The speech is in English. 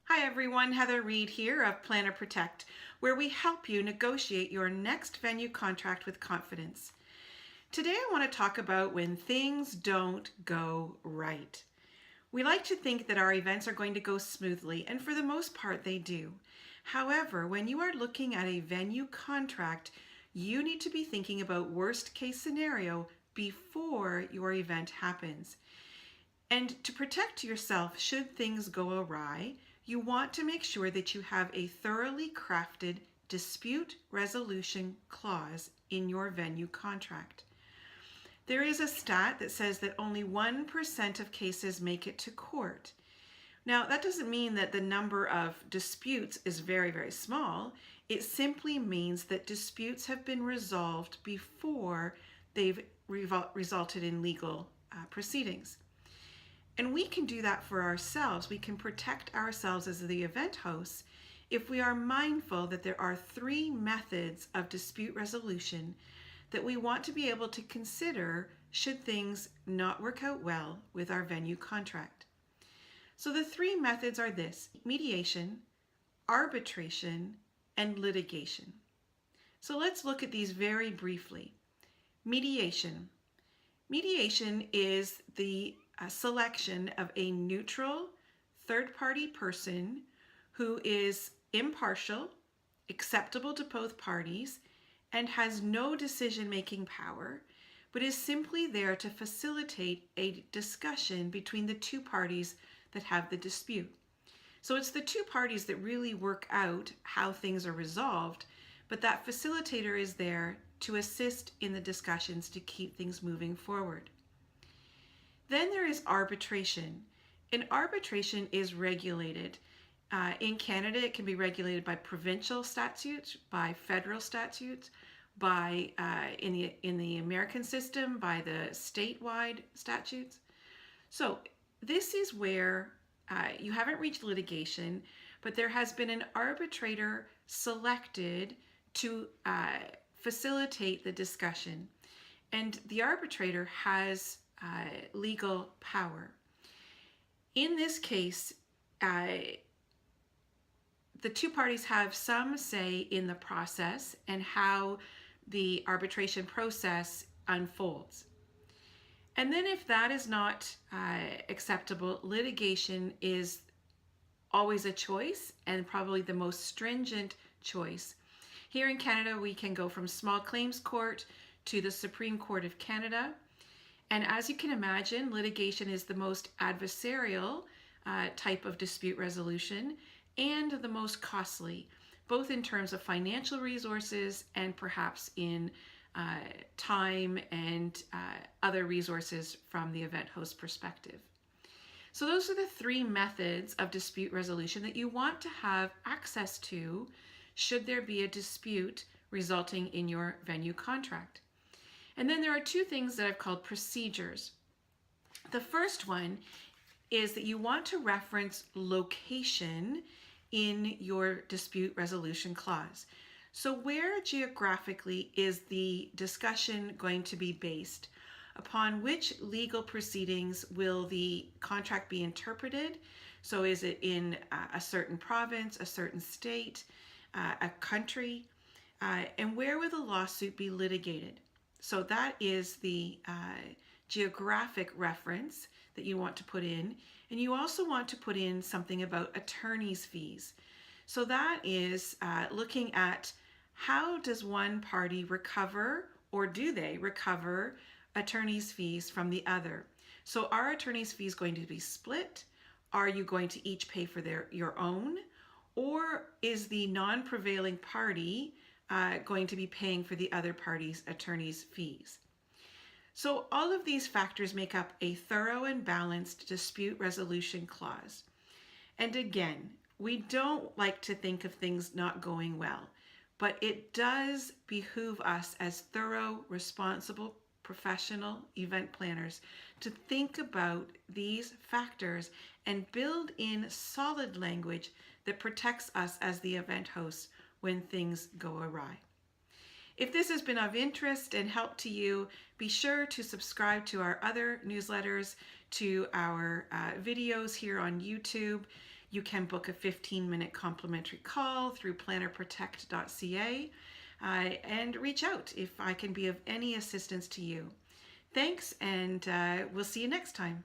Hi everyone, Heather Reid here of Planner Protect, where we help you negotiate your next venue contract with confidence. Today I want to talk about when things don't go right. We like to think that our events are going to go smoothly, and for the most part they do. However, when you are looking at a venue contract, you need to be thinking about worst case scenario before your event happens. And to protect yourself should things go awry, you want to make sure that you have a thoroughly crafted dispute resolution clause in your venue contract. There is a stat that says that only 1% of cases make it to court. Now, that doesn't mean that the number of disputes is very, very small. It simply means that disputes have been resolved before they've resulted in legal proceedings. And we can do that for ourselves. We can protect ourselves as the event hosts if we are mindful that there are 3 methods of dispute resolution that we want to be able to consider should things not work out well with our venue contract. So the 3 methods are this: mediation, arbitration, and litigation. So let's look at these very briefly. Mediation. Mediation is the selection of a neutral third-party person who is impartial, acceptable to both parties, and has no decision-making power, but is simply there to facilitate a discussion between the 2 parties that have the dispute. So it's the 2 parties that really work out how things are resolved, but that facilitator is there to assist in the discussions to keep things moving forward. Then there is arbitration. And arbitration is regulated. In Canada, it can be regulated by provincial statutes, by federal statutes, by in the American system, by the statewide statutes. So this is where you haven't reached litigation, but there has been an arbitrator selected to facilitate the discussion. And the arbitrator has legal power. In this case, the 2 parties have some say in the process and how the arbitration process unfolds. And then if that is not acceptable, litigation is always a choice, and probably the most stringent choice. Here in Canada, we can go from small claims court to the Supreme Court of Canada. And as you can imagine, litigation is the most adversarial type of dispute resolution and the most costly, both in terms of financial resources and perhaps in time and other resources from the event host perspective. So those are the 3 methods of dispute resolution that you want to have access to should there be a dispute resulting in your venue contract. And then there are 2 things that I've called procedures. The first one is that you want to reference location in your dispute resolution clause. So where geographically is the discussion going to be based? Upon which legal proceedings will the contract be interpreted? So is it in a certain province, a certain state, a country? And where will the lawsuit be litigated? So that is the geographic reference that you want to put in. And you also want to put in something about attorney's fees. So that is looking at how does one party recover, or do they recover, attorney's fees from the other. So are attorney's fees going to be split? Are you going to each pay for your own? Or is the non-prevailing party going to be paying for the other party's attorney's fees? So all of these factors make up a thorough and balanced dispute resolution clause. And again, we don't like to think of things not going well, but it does behoove us as thorough, responsible, professional event planners to think about these factors and build in solid language that protects us as the event host when things go awry. If this has been of interest and help to you, be sure to subscribe to our other newsletters, to our videos here on YouTube. You can book a 15-minute complimentary call through plannerprotect.ca and reach out if I can be of any assistance to you. Thanks, and we'll see you next time.